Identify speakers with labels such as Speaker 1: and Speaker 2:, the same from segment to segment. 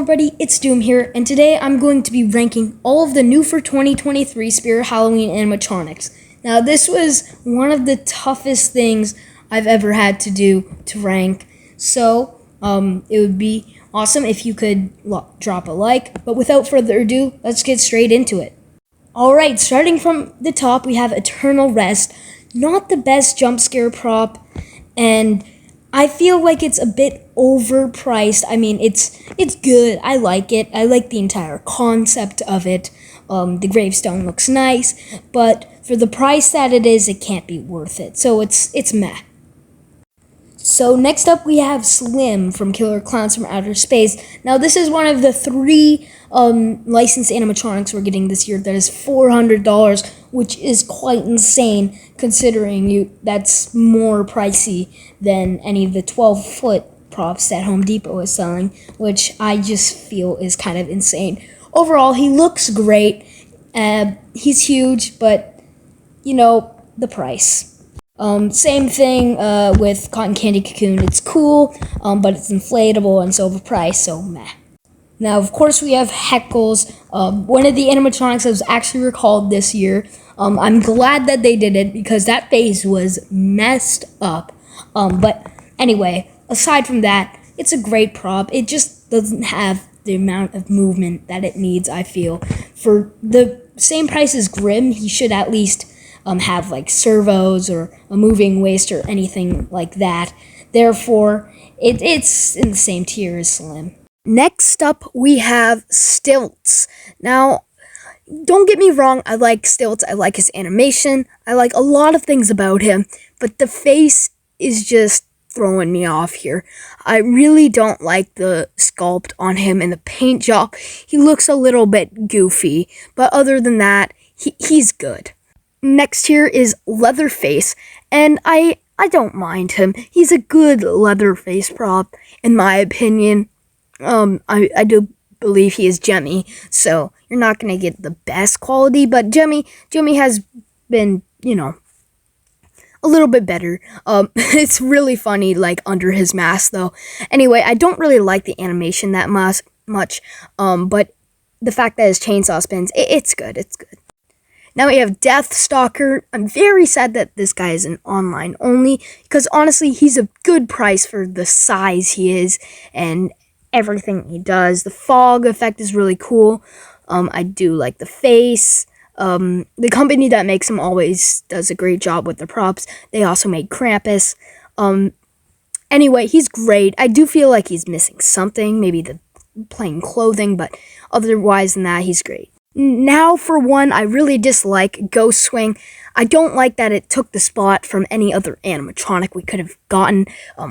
Speaker 1: everybody, it's Doom here, and today I'm going to be ranking all of the new for 2023 Spirit Halloween animatronics. Now, this was one of the toughest things I've ever had to do to rank, so it would be awesome if you could drop a like, but without further ado, let's get straight into it. Alright, starting from the top, we have Eternal Rest, not the best jump scare prop, and I feel like it's a bit overpriced. I mean, it's good. I like it. I like the entire concept of it. The gravestone looks nice, but for the price that it is, it can't be worth it. So it's meh. So next up we have Slim from Killer Clowns from Outer Space. Now this is one of the 3 licensed animatronics we're getting this year that is $400, which is quite insane considering that's more pricey than any of the 12-foot props that Home Depot is selling, which I just feel is kind of insane. Overall, he looks great. He's huge, but you know, the price. Same thing with Cotton Candy Cocoon. It's cool, but it's inflatable and so overpriced, so meh. Now, of course, we have Heckles, one of the animatronics that was actually recalled this year. I'm glad that they did it because that face was messed up. But anyway, aside from that, it's a great prop. It just doesn't have the amount of movement that it needs, I feel. For the same price as Grimm, he should at least have like servos or a moving waist or anything like that. Therefore, it's in the same tier as Slim. Next up, we have Stilts. Now, don't get me wrong, I like Stilts, I like his animation, I like a lot of things about him, but the face is just throwing me off here. I really don't like the sculpt on him and the paint job. He looks a little bit goofy, but other than that, he's good. Next here is Leatherface, and I don't mind him. He's a good Leatherface prop, in my opinion. I do believe he is Jemmy, so you're not gonna get the best quality, but Jemmy has been, you know, a little bit better. It's really funny, like, under his mask, though. Anyway, I don't really like the animation that much, but the fact that his chainsaw spins, it's good. Now we have Stalker. I'm very sad that this guy is an online only, because honestly, he's a good price for the size he is, and everything he does. The fog effect is really cool. I do like the face. The company that makes him always does a great job with the props. They also made Krampus. Anyway, he's great. I do feel like he's missing something, maybe the plain clothing, but otherwise than that, he's great. Now for one I really dislike, Ghost Swing. I don't like that it took the spot from any other animatronic we could have gotten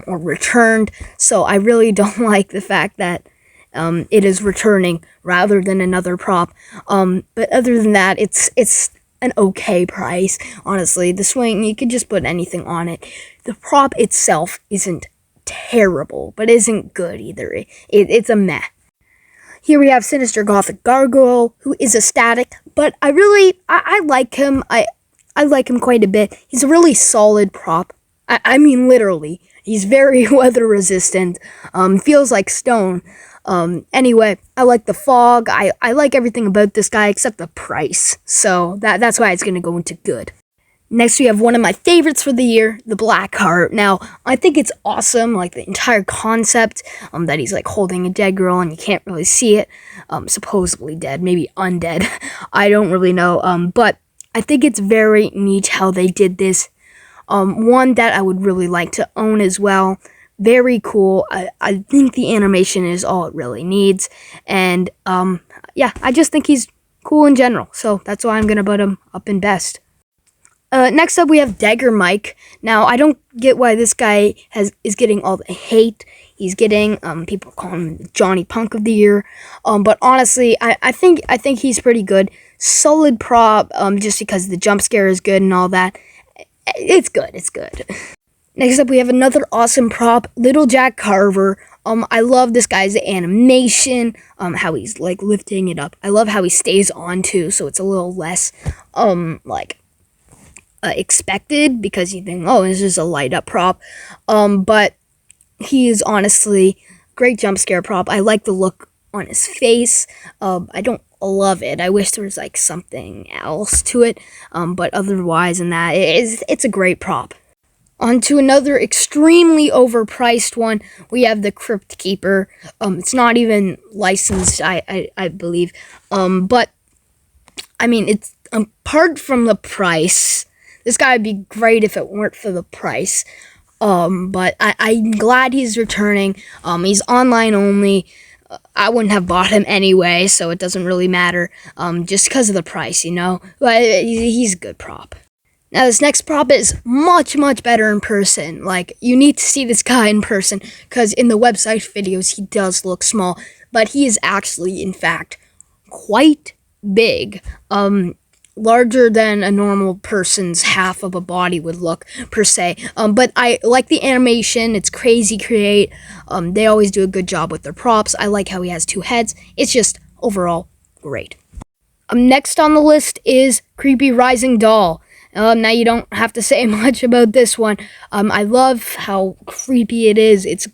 Speaker 1: or returned, so I really don't like the fact that it is returning rather than another prop. But other than that, it's an okay price, honestly. The swing, you could just put anything on it. The prop itself isn't terrible, but isn't good either. It's a meh. Here we have Sinister Gargoyle, who is a static, but I like him. I like him quite a bit. He's a really solid prop. I mean, literally. He's very weather resistant. Feels like stone. Anyway, I like the fog. I like everything about this guy except the price. So that's why it's going to go into good. Next, we have one of my favorites for the year, the Black Heart. Now, I think it's awesome, like the entire concept, that he's like holding a dead girl and you can't really see it. Supposedly dead, maybe undead. I don't really know. But I think it's very neat how they did this. One that I would really like to own as well. Very cool. I think the animation is all it really needs. And, yeah, I just think he's cool in general. So that's why I'm going to put him up in best. Next up, we have Dagger Mike. Now, I don't get why this guy is getting all the hate. He's getting, people call him Johnny Punk of the Year. But honestly, I think he's pretty good. Solid prop, just because the jump scare is good and all that. It's good. Next up, we have another awesome prop, Little Jack Carver. I love this guy's animation, how he's, like, lifting it up. I love how he stays on, too, so it's a little less, expected, because you think, oh, this is a light up prop, but he is honestly great jump scare prop. I like the look on his face. I don't love it. I wish there was like something else to it. But otherwise than that, it's a great prop. On to another extremely overpriced one. We have the Crypt Keeper. It's not even licensed, I believe. But I mean, it's apart from the price. This guy would be great if it weren't for the price. But I'm glad he's returning. He's online only. I wouldn't have bought him anyway, so it doesn't really matter. Just because of the price, you know. But he's a good prop. Now this next prop is much better in person. Like, you need to see this guy in person, because in the website videos he does look small, but he is actually, in fact, quite big. Larger than a normal person's half of a body would look, per se. But I like the animation. It's crazy create. They always do a good job with their props. I like how he has 2 heads. It's just overall great. Next on the list is Creepy Rising Doll. Now you don't have to say much about this one. I love how creepy it is. It's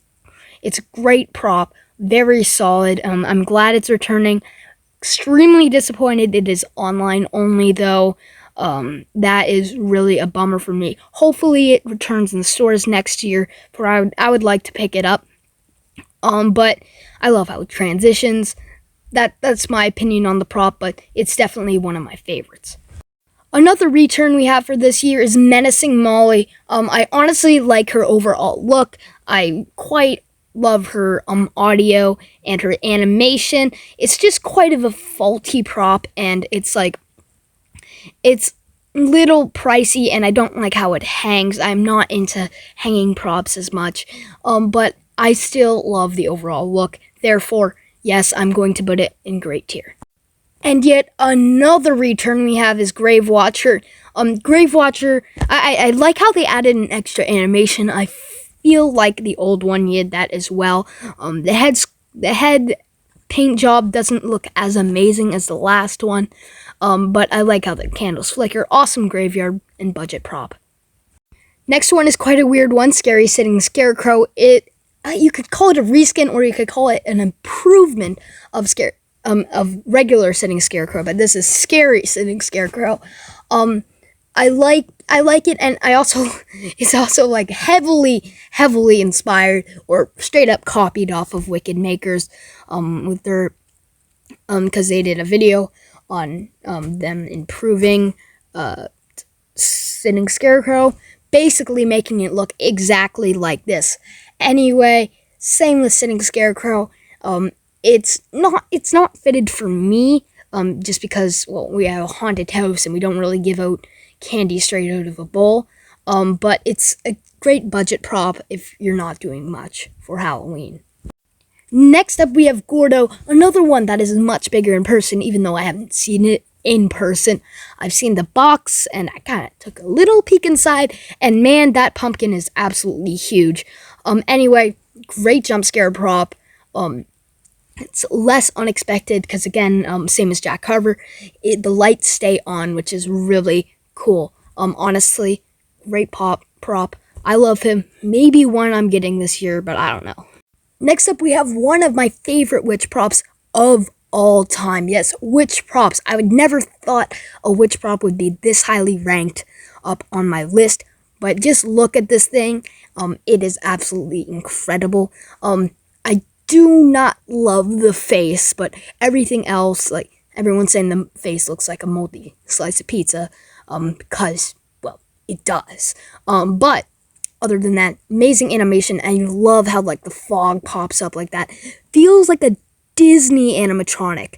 Speaker 1: a great prop, very solid. I'm glad it's returning. Extremely disappointed it is online only, though. That is really a bummer for me. Hopefully it returns in the stores next year, for I would like to pick it up. But I love how it transitions. That's my opinion on the prop, but it's definitely one of my favorites. Another return we have for this year is Menacing Molly. I honestly like her overall look. I quite love her audio and her animation. It's just quite of a faulty prop, and it's little pricey, and I don't like how it hangs. I'm not into hanging props as much, but I still love the overall look. Therefore, yes, I'm going to put it in great tier. And yet another return we have is Grave Watcher. Grave Watcher, I like how they added an extra animation. I feel like the old one did that as well. The head paint job doesn't look as amazing as the last one, but I like how the candles flicker. Awesome graveyard and budget prop. Next one is quite a weird one, Scary Sitting Scarecrow. You could call it a reskin, or you could call it an improvement of regular Sitting Scarecrow, but this is Scary Sitting Scarecrow. I like it, and it's also like heavily inspired or straight up copied off of Wicked Makers, with their because they did a video on them improving Sitting Scarecrow, basically making it look exactly like this. Anyway, same with Sitting Scarecrow. It's not fitted for me, just because, well, we have a haunted house and we don't really give out candy straight out of a bowl. But it's a great budget prop if you're not doing much for Halloween. Next up, we have Gordo, another one that is much bigger in person, even though I haven't seen it in person. I've seen the box, and I kind of took a little peek inside, and man, that pumpkin is absolutely huge. Anyway, great jump scare prop. It's less unexpected, because again, same as Jack Carver, the lights stay on, which is really cool. Honestly, great prop. I love him. Maybe one I'm getting this year, but I don't know. Next up, we have one of my favorite witch props of all time. Yes, witch props. I would never thought a witch prop would be this highly ranked up on my list, but just look at this thing. It is absolutely incredible. I do not love the face, but everything else, like everyone's saying the face looks like a moldy slice of pizza, because, well, it does. But other than that, amazing animation, and I love how like the fog pops up like that. Feels like a Disney animatronic.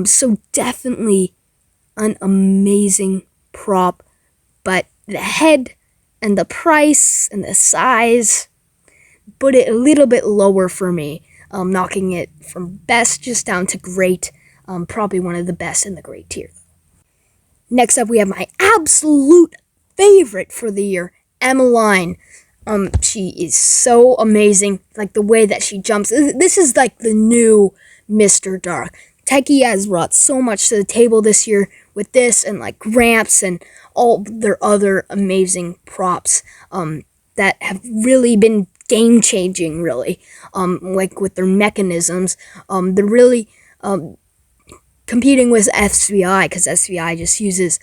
Speaker 1: So definitely an amazing prop, but the head and the price and the size put it a little bit lower for me, knocking it from best just down to great. Probably one of the best in the great tier. Next up, we have my absolute favorite for the year, Emmeline. She is so amazing. Like the way that she jumps. This is like the new Mr. Dark. Techie has brought so much to the table this year with this, and like ramps and all their other amazing props that have really been game-changing, really. Like with their mechanisms, they're really competing with SVI, because SVI just uses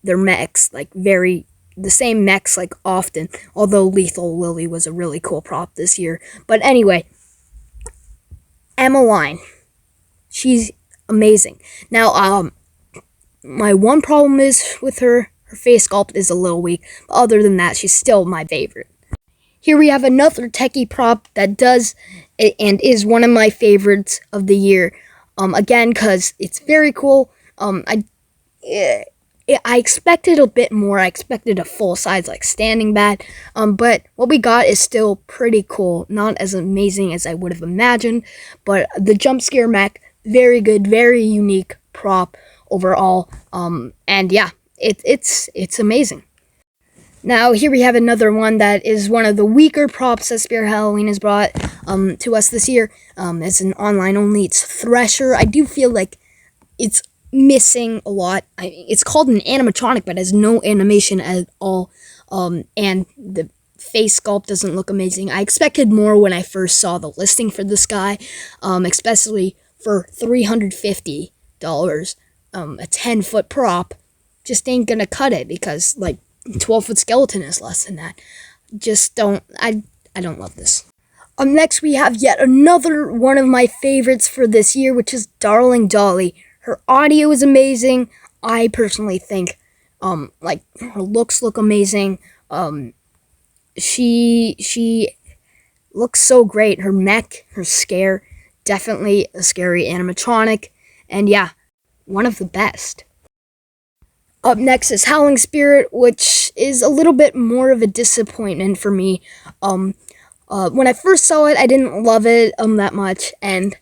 Speaker 1: their mechs like the same mechs like often. Although Lethal Lily was a really cool prop this year. But anyway, Emmeline, she's amazing. Now, my one problem is with her face sculpt is a little weak. But other than that, she's still my favorite. Here we have another techie prop that does and is one of my favorites of the year. Again, because it's very cool. I expected a bit more. I expected a full size like standing bat. But what we got is still pretty cool. Not as amazing as I would have imagined. But the jump scare mech, very good, very unique prop overall. And yeah, it's amazing. Now, here we have another one that is one of the weaker props that Spirit Halloween has brought to us this year. It's an online only. It's Thrasher. I do feel like it's missing a lot. It's called an animatronic, but has no animation at all. And the face sculpt doesn't look amazing. I expected more when I first saw the listing for this guy, especially for $350. A 10-foot prop just ain't gonna cut it, because like 12-foot skeleton is less than that. I don't love this. Next we have yet another one of my favorites for this year, which is Darling Dolly. Her audio is amazing. I personally think like her looks look amazing. She looks so great. Her mech, her scare, definitely a scary animatronic, and yeah, one of the best. Up next is Howling Spirit, which is a little bit more of a disappointment for me. When I first saw it, I didn't love it that much, and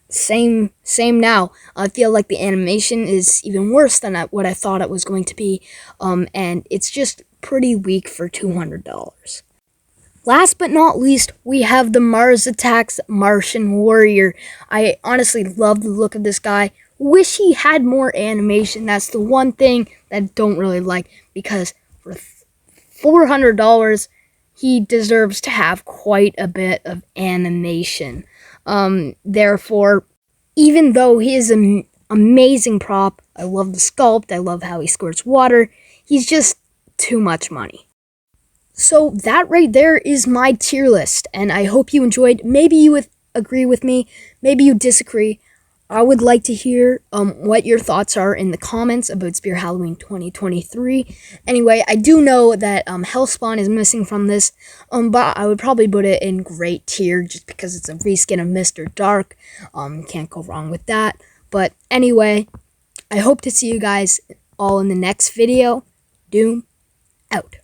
Speaker 1: same now. I feel like the animation is even worse than what I thought it was going to be, and it's just pretty weak for $200. Last but not least, we have the Mars Attacks Martian Warrior. I honestly love the look of this guy. Wish he had more animation. That's the one thing that I don't really like, because for $400, he deserves to have quite a bit of animation. Therefore, even though he is an amazing prop, I love the sculpt, I love how he squirts water, he's just too much money. So that right there is my tier list, and I hope you enjoyed. Maybe you would agree with me, maybe you disagree. I would like to hear what your thoughts are in the comments about Spirit Halloween 2023. Anyway, I do know that Hellspawn is missing from this, but I would probably put it in great tier just because it's a reskin of Mr. Dark. Can't go wrong with that. But anyway, I hope to see you guys all in the next video. Doom out.